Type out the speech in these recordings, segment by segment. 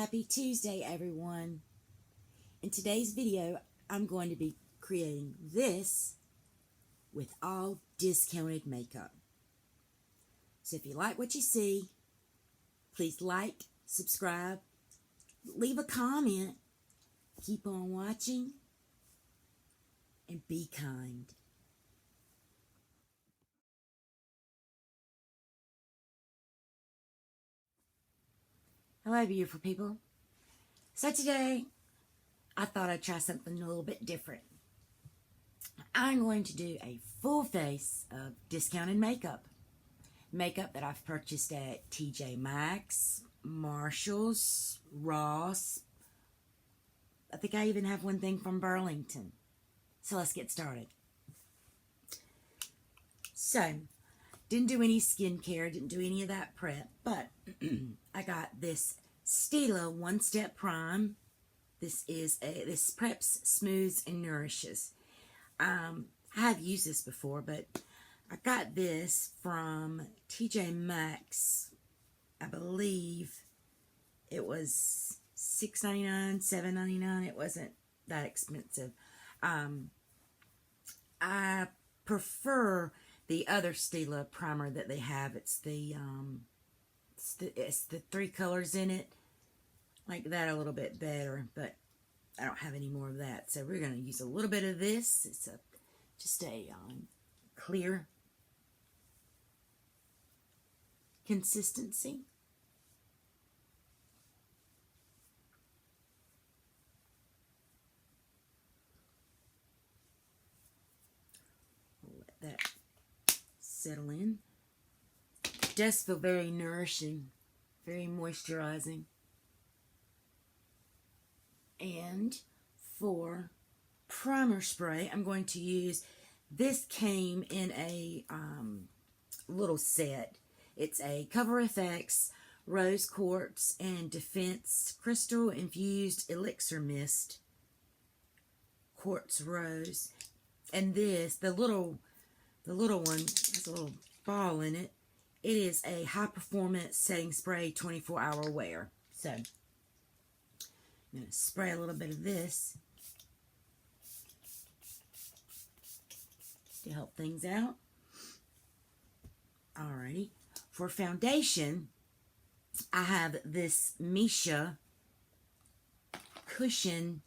Happy Tuesday, everyone. In today's video, I'm going to be creating this with all discounted makeup. So if you like what you see, please like, subscribe, leave a comment, keep on watching, and be kind. Hello, beautiful people. So today, I thought I'd try something a little bit different. I'm going to do a full face of discounted makeup. Makeup that I've purchased at TJ Maxx, Marshalls, Ross. I think I even have one thing from Burlington. So let's get started. So, didn't do any skincare, didn't do any of that prep, but I got this Stila One Step Prime. This preps, smooths, and nourishes. I have used this before, but I got this from TJ Maxx. I believe it was $6.99, $7.99. It wasn't that expensive. I prefer the other Stila primer that they have. It's the 3 colors in it. Like that a little bit better, but I don't have any more of that. So we're going to use a little bit of this. It's just a clear consistency. Let that settle in. It does feel very nourishing, very moisturizing. And for primer spray, I'm going to use, this came in a little set. It's a Cover FX Rose Quartz and Defense Crystal Infused Elixir Mist Quartz Rose. And this, the little one, has a little ball in it. It is a high performance setting spray, 24-hour wear. So I'm going to spray a little bit of this to help things out. Alrighty. For foundation, I have this Misha Cushion,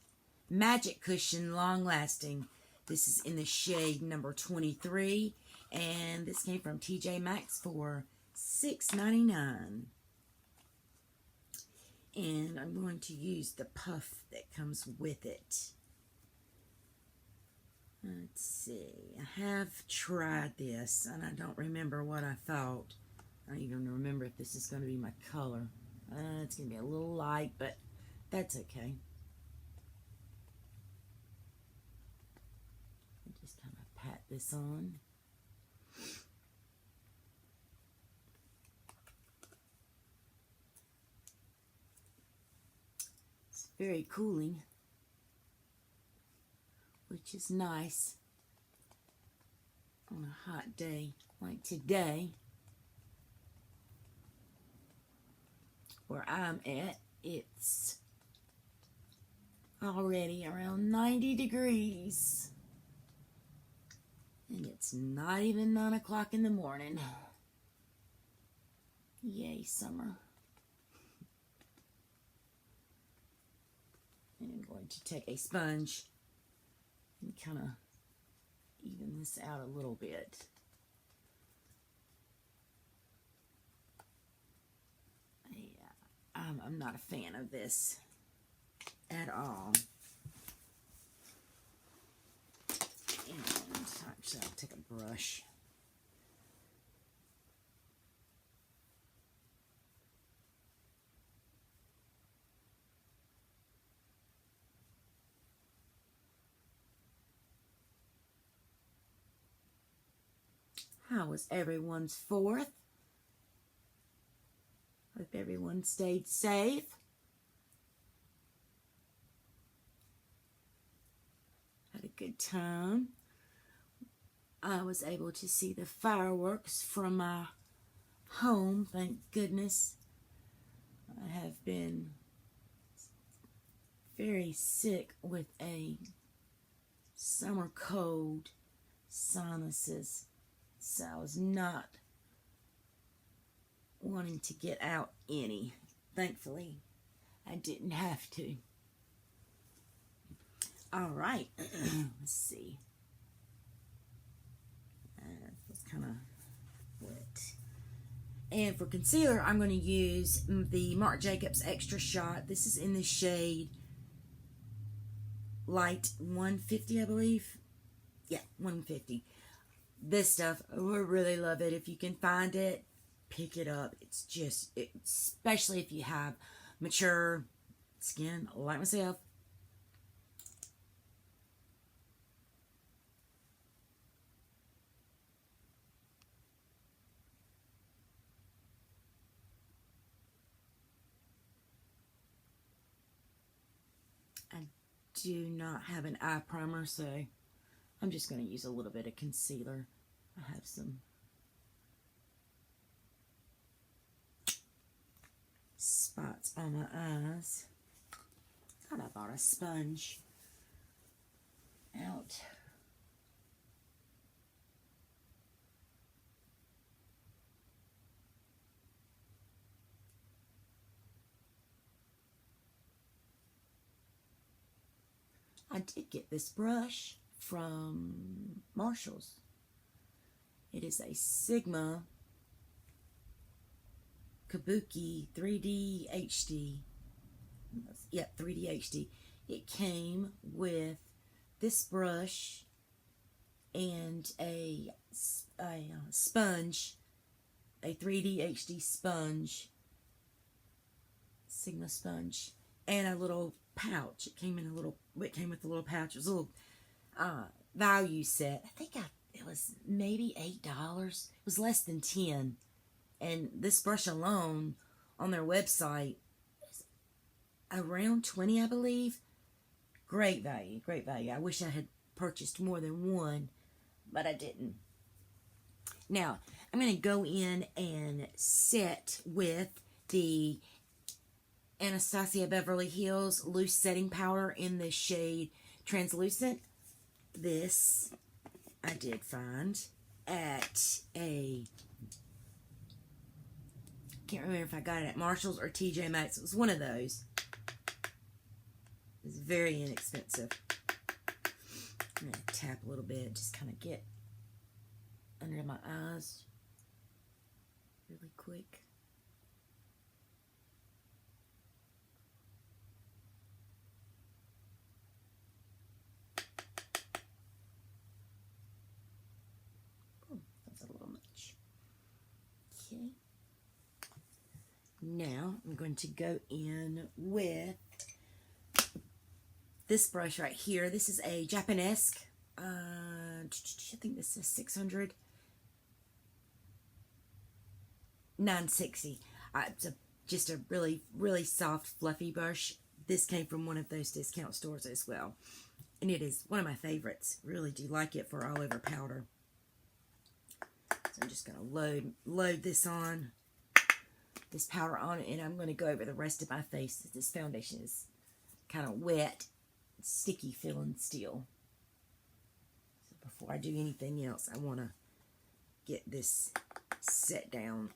Magic Cushion Long Lasting. This is in the shade number 23. And this came from TJ Maxx for $6.99. And I'm going to use the puff that comes with it. Let's see. I have tried this, and I don't remember what I thought. I don't even remember if this is going to be my color. It's going to be a little light, but that's okay. Just kind of pat this on. Very cooling, which is nice on a hot day like today. Where I'm at, it's already around 90 degrees. And it's not even 9 o'clock in the morning. Yay, summer. I'm going to take a sponge and kind of even this out a little bit. Yeah, I'm not a fan of this at all. And actually, I'll take a brush. How was everyone's 4th? Hope everyone stayed safe. Had a good time. I was able to see the fireworks from my home, thank goodness. I have been very sick with a summer cold, sinuses, so I was not wanting to get out any. Thankfully, I didn't have to. All right, let's see. It's kind of wet. And for concealer, I'm going to use the Marc Jacobs Extra Shot. This is in the shade Light 150, I believe. Yeah, 150. This stuff, I really love it. If you can find it, pick it up. It's just, especially if you have mature skin like myself. I do not have an eye primer, so I'm just going to use a little bit of concealer. I have some spots on my eyes. Thought I bought a sponge out. I did get this brush from Marshall's. It is a Sigma Kabuki 3D HD. Yep, 3D HD. It came with this brush and a sponge, a 3D HD sponge, Sigma sponge, and a little pouch. It came with a little pouch. It was a little value set. I think it was maybe $8. It was less than 10. And this brush alone on their website is around 20, I believe. Great value, great value. I wish I had purchased more than one, but I didn't. Now, I'm going to go in and set with the Anastasia Beverly Hills Loose Setting Powder in the shade Translucent. This I did find at a, can't remember if I got it at Marshall's or TJ Maxx. It was one of those. It was very inexpensive. I'm going to tap a little bit, just kind of get under my eyes really quick. Now, I'm going to go in with this brush right here. This is a Japanesque. I think this is 600. 960. It's just a really, really soft, fluffy brush. This came from one of those discount stores as well. And it is one of my favorites. Really do like it for all over powder. So I'm just going to load this on. This powder on it, and I'm going to go over the rest of my face. This foundation is kind of wet, sticky feeling still. So before I do anything else, I want to get this set down.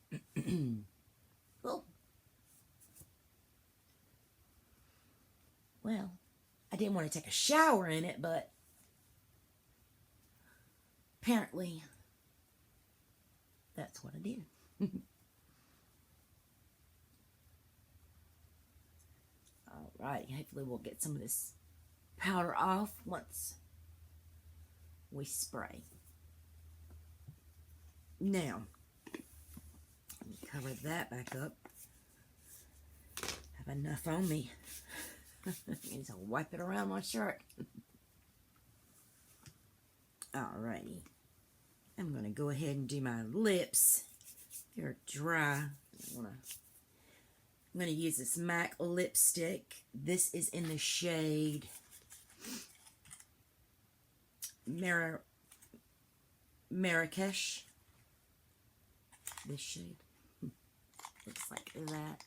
Oh. Well, I didn't want to take a shower in it, but apparently that's what I did. Alright, hopefully we'll get some of this powder off once we spray. Now, let me cover that back up. Have enough on me. I need to wipe it around my shirt. Alrighty. I'm going to go ahead and do my lips. They're dry. I'm going to use this MAC lipstick. This is in the shade Marrakesh. This shade looks like that.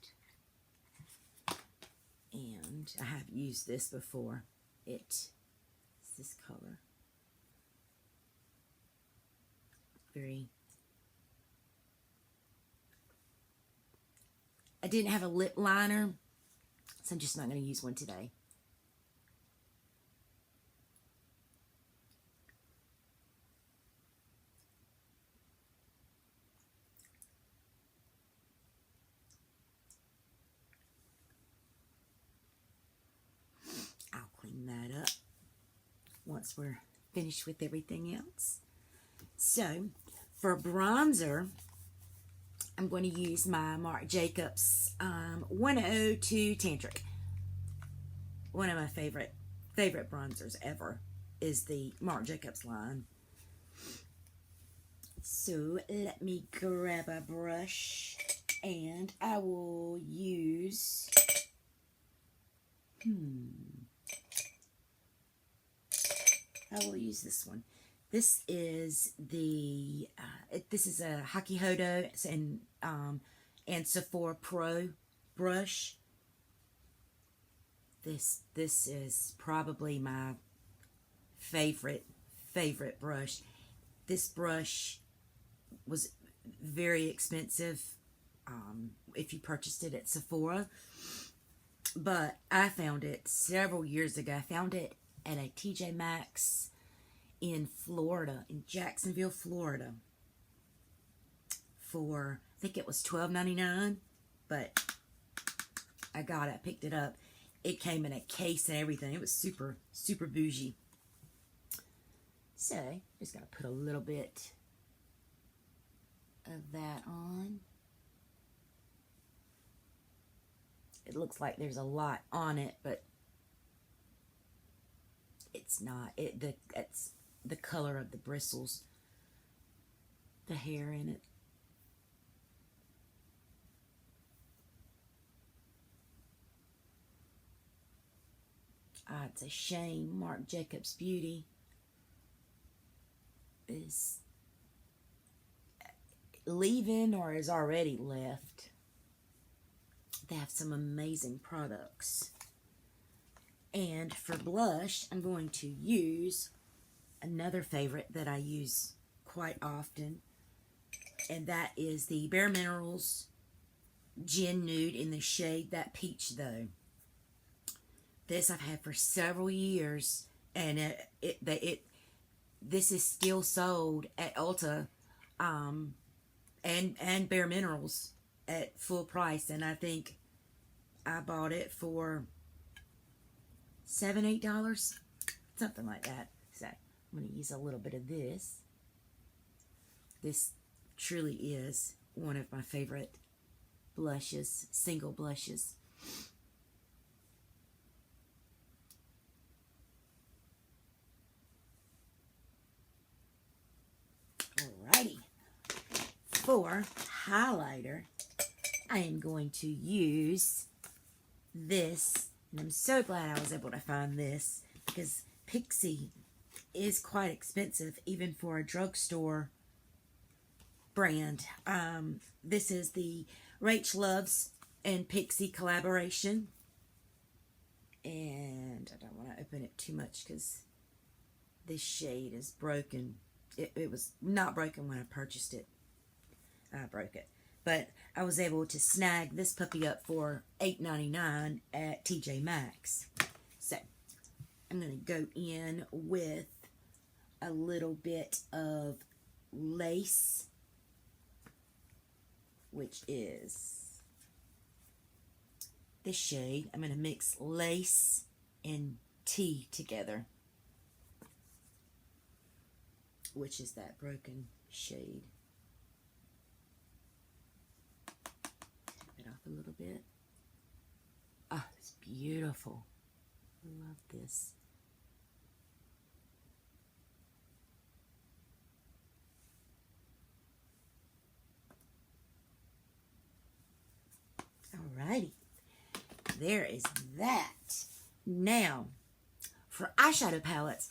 And and I have used this before. It's this color. I didn't have a lip liner, so I'm just not going to use one today. I'll clean that up once we're finished with everything else. So, for bronzer, I'm going to use my Marc Jacobs 102 Tantric. One of my favorite bronzers ever is the Marc Jacobs line. So let me grab a brush and I will use this one. This is the this is a Hakihodo and Sephora Pro Brush. This is probably my favorite brush. This brush was very expensive if you purchased it at Sephora, but I found it several years ago. I found it at a TJ Maxx in Florida, in Jacksonville, Florida, for, I think it was $12.99, but I picked it up. It came in a case and everything. It was super bougie. So, just gotta put a little bit of that on. It looks like there's a lot on it, but it's not. It's the color of the bristles, the hair in it. It's a shame Marc Jacobs Beauty is leaving or is already left. They have some amazing products. And for blush, I'm going to use another favorite that I use quite often, and that is the Bare Minerals Gin Nude in the shade That Peach Though. This I've had for several years, and this is still sold at Ulta and Bare Minerals at full price, and I think I bought it for $7-8, something like that. So I'm going to use a little bit of this. This truly is one of my favorite blushes, single blushes. Alrighty. For highlighter, I am going to use this, and I'm so glad I was able to find this, because Pixie is quite expensive even for a drugstore brand. This is the Rach Loves and Pixie collaboration, and I don't want to open it too much because this shade is broken. It was not broken when I purchased it. I broke it. But I was able to snag this puppy up for $8.99 at TJ Maxx. So, I'm going to go in with a little bit of lace, which is this shade. I'm going to mix lace and tea together, which is that broken shade. Off a little bit. Oh, it's beautiful. I love this. Alrighty. There is that. Now, for eyeshadow palettes,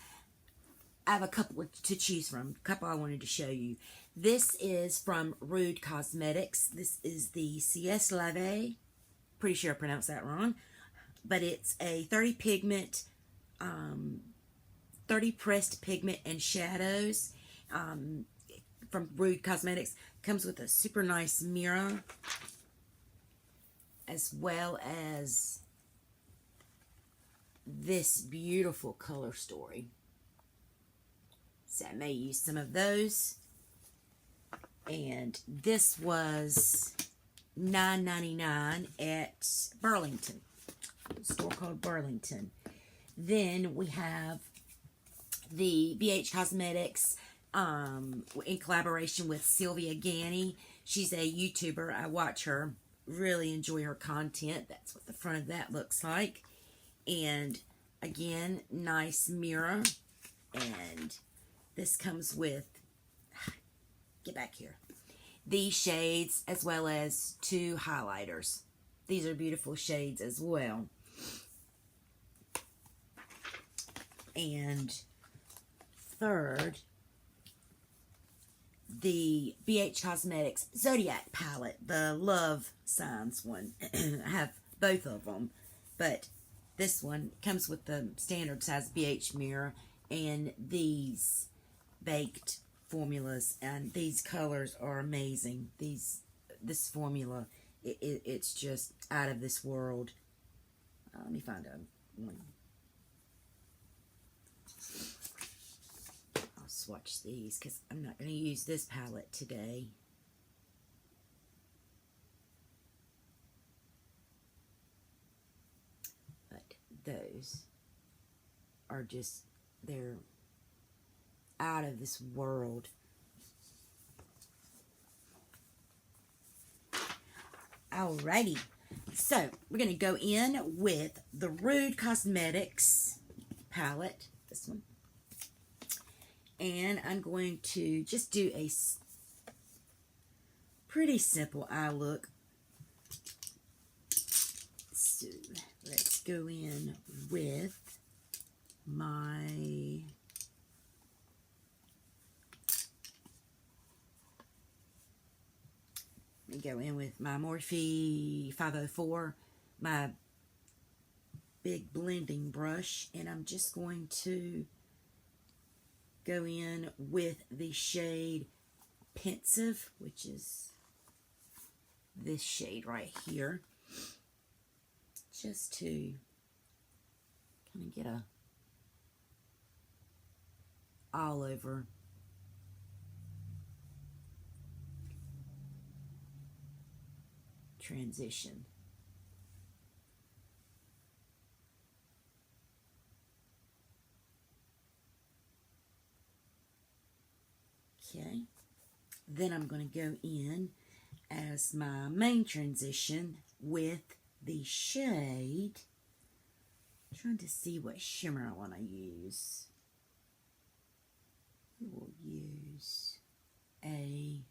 I have a couple to choose from. A couple I wanted to show you. This is from Rude Cosmetics. This is the Sieste Lave. Pretty sure I pronounced that wrong. but it's a 30 pigment, 30 pressed pigment and shadows from Rude Cosmetics. Comes with a super nice mirror, as well as this beautiful color story. So I may use some of those. And this was $9.99 at Burlington, a store called Burlington. Then we have the BH Cosmetics in collaboration with Sylvia Ganny. She's a YouTuber. I watch her, really enjoy her content. That's what the front of that looks like. And again, nice mirror. And this comes with, get back here, these shades as well as 2 highlighters. These are beautiful shades as well. And third, the BH Cosmetics Zodiac palette, the Love Signs one. I have both of them, but this one comes with the standard size BH mirror and these baked formulas, and these colors are amazing. This formula, it's just out of this world. Let me find one. I'll swatch these because I'm not going to use this palette today. But those are just, they're out of this world. Alrighty, so we're going to go in with the Rude Cosmetics palette, this one, and I'm going to just do a pretty simple eye look. So let's go in with my go in with my Morphe 504, my big blending brush, and I'm just going to go in with the shade Pensive, which is this shade right here, just to kind of get a all over transition. Okay, then I'm going to go in as my main transition with the shade. I'm trying to see what shimmer I want to use. We'll use let's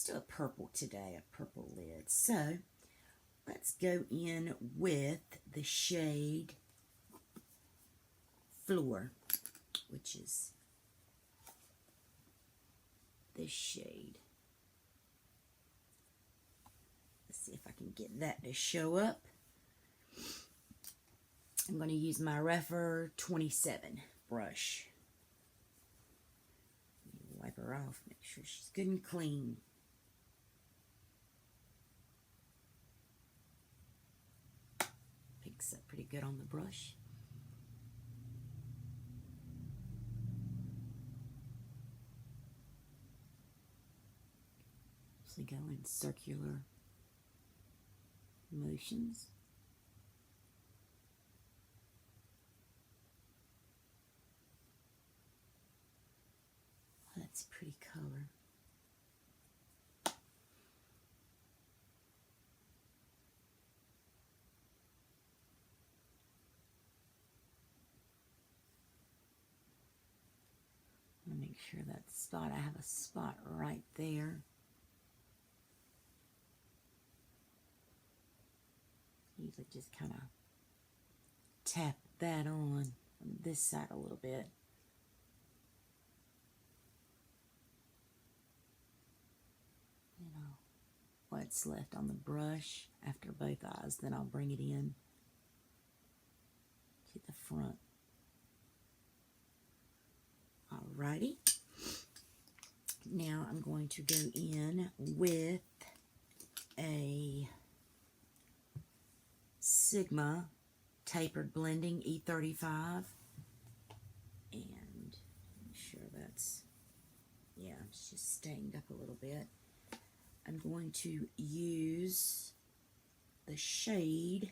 do a purple today, a purple lid. So let's go in with the shade Floor, which is this shade. Let's see if I can get that to show up. I'm going to use my Refer 27 brush. Wipe her off, make sure she's good and clean. Picks up pretty good on the brush. So go in circular motions. That's a pretty color. I'm going to make sure that spot, I have a spot right there. Usually just kind of tap that on this side a little bit. You know, what's left on the brush after both eyes, then I'll bring it in front. Alrighty. Now I'm going to go in with a Sigma Tapered Blending E35. And I'm sure that's, yeah, it's just stained up a little bit. I'm going to use the shade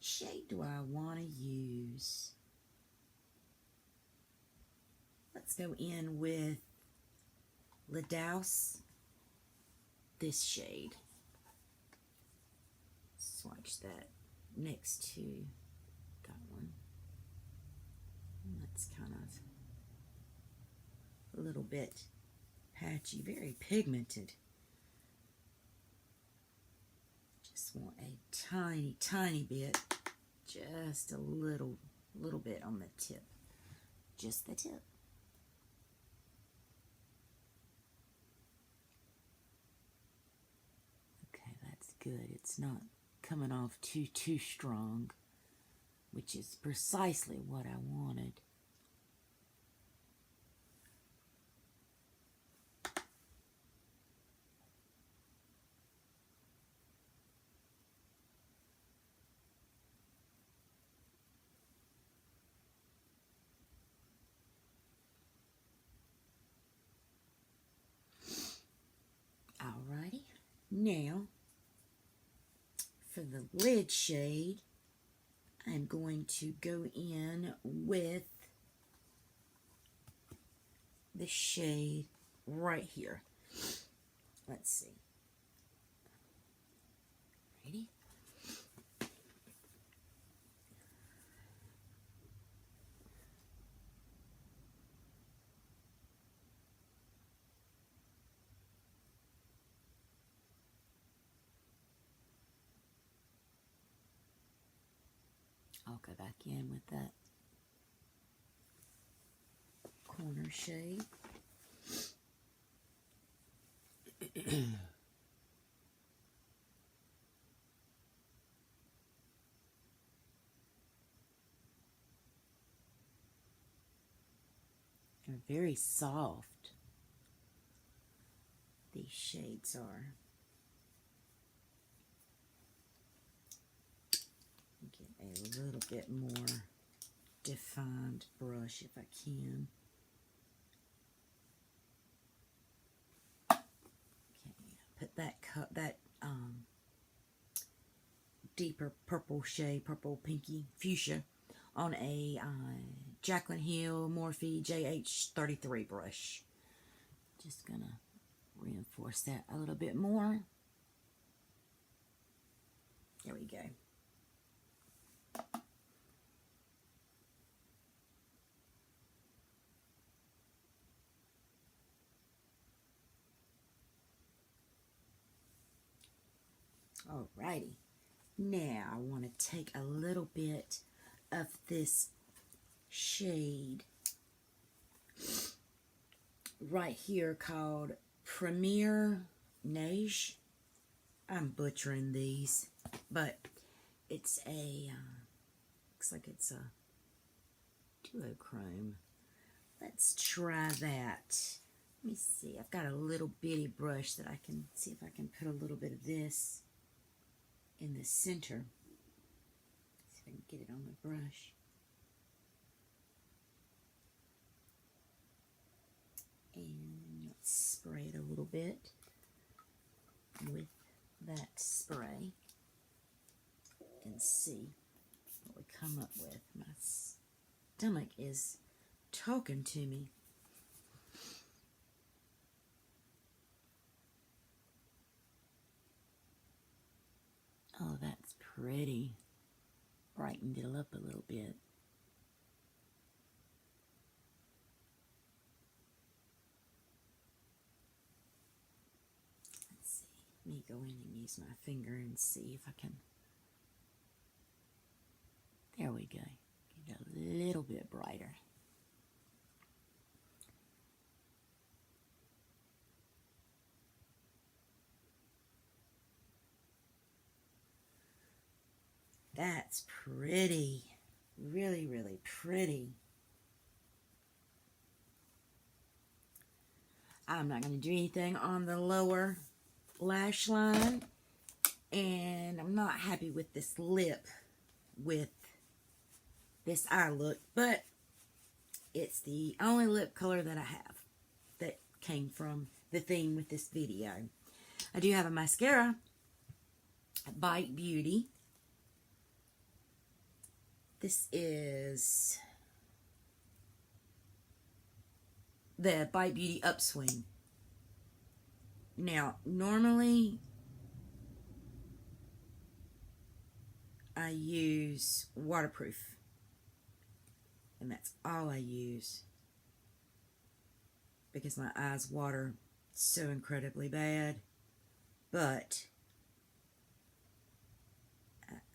shade do I want to use? Let's go in with Ladouse, this shade. Swatch that next to that one. And that's kind of a little bit patchy, very pigmented. Just want a tiny, tiny bit, just a little bit on the tip, just the tip. Okay, that's good. It's not coming off too strong, which is precisely what I wanted. Alrighty, now for the lid shade, I'm going to go in with the shade right here. Let's see. Ready? I'll go back in with that corner shade. They're very soft. These shades are. Get a little bit more defined brush if I can. Okay, put that deeper purple shade, purple pinky fuchsia, on a Jaclyn Hill Morphe JH33 brush. Just gonna reinforce that a little bit more. There we go. Alrighty, now I want to take a little bit of this shade right here called Premier Neige. I'm butchering these, but it's a, looks like it's a duochrome. Let's try that. Let me see, I've got a little bitty brush that I can see if I can put a little bit of this in the center. See if I can get it on the brush. And let's spray it a little bit with that spray and see what we come up with. My stomach is talking to me. Oh, that's pretty. Brightened it up a little bit. Let's see. Let me go in and use my finger and see if I can. There we go. Get it a little bit brighter. That's pretty. Really, really pretty. I'm not going to do anything on the lower lash line. And I'm not happy with this lip with this eye look. But it's the only lip color that I have that came from the theme with this video. I do have a mascara, Bite Beauty. This is the Bite Beauty Upswing. Now, normally I use waterproof. And that's all I use. Because my eyes water so incredibly bad. But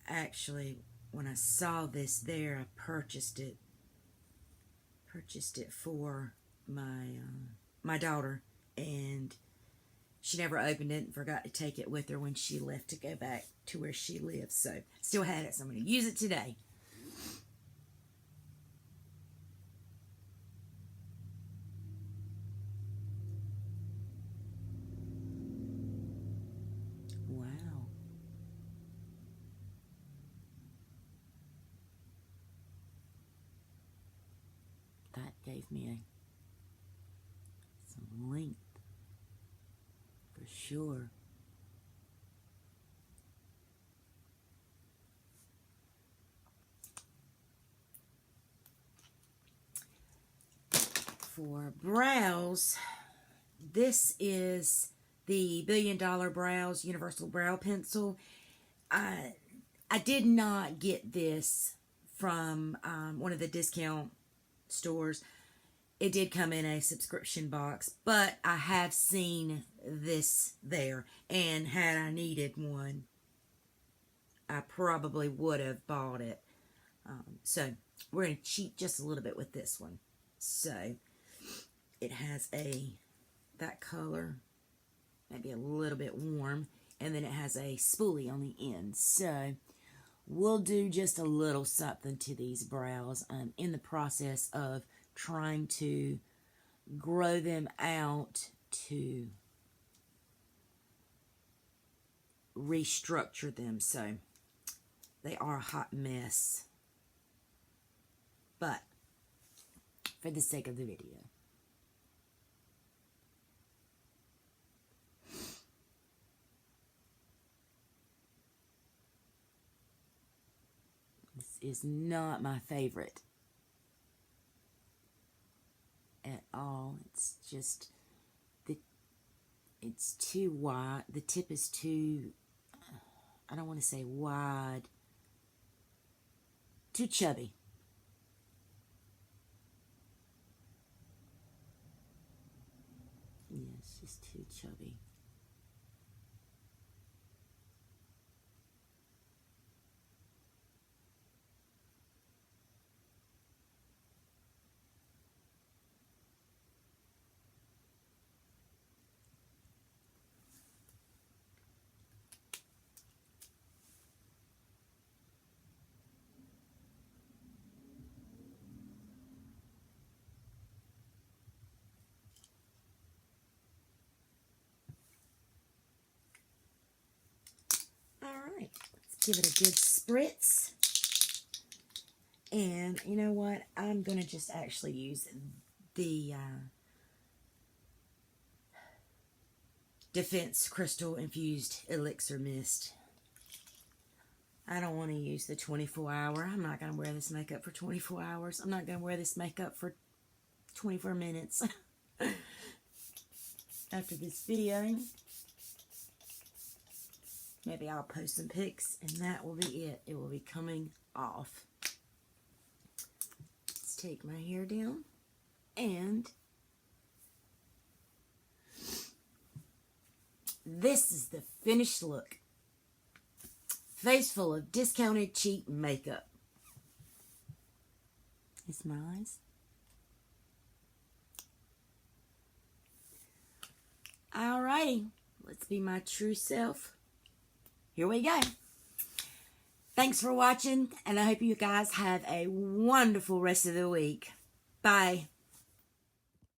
actually, when I saw this there, I purchased it. Purchased it for my daughter, and she never opened it and forgot to take it with her when she left to go back to where she lives. So, still had it, so I'm going to use it today. Wow. That gave me some length. For sure. For brows, this is the $1 Billion Brows Universal Brow Pencil. I did not get this from one of the discount stores. It did come in a subscription box, but I have seen this there, and had I needed one, I probably would have bought it. So we're going to cheat just a little bit with this one. So it has that color, maybe a little bit warm, and then it has a spoolie on the end. So we'll do just a little something to these brows. I'm in the process of trying to grow them out to restructure them. So they are a hot mess. But for the sake of the video, this is not my favorite at all. It's just it's too wide. The tip is too, I don't want to say wide, too chubby. Yeah, it's just too chubby. Alright, let's give it a good spritz. And you know what? I'm going to just actually use the Defense Crystal Infused Elixir Mist. I don't want to use the 24-hour. I'm not going to wear this makeup for 24 hours. I'm not going to wear this makeup for 24 minutes. After this video, maybe I'll post some pics, and that will be it. It will be coming off. Let's take my hair down, and this is the finished look. Face full of discounted cheap makeup. It's my eyes. Alrighty, let's be my true self. Here we go. Thanks for watching, and I hope you guys have a wonderful rest of the week. Bye.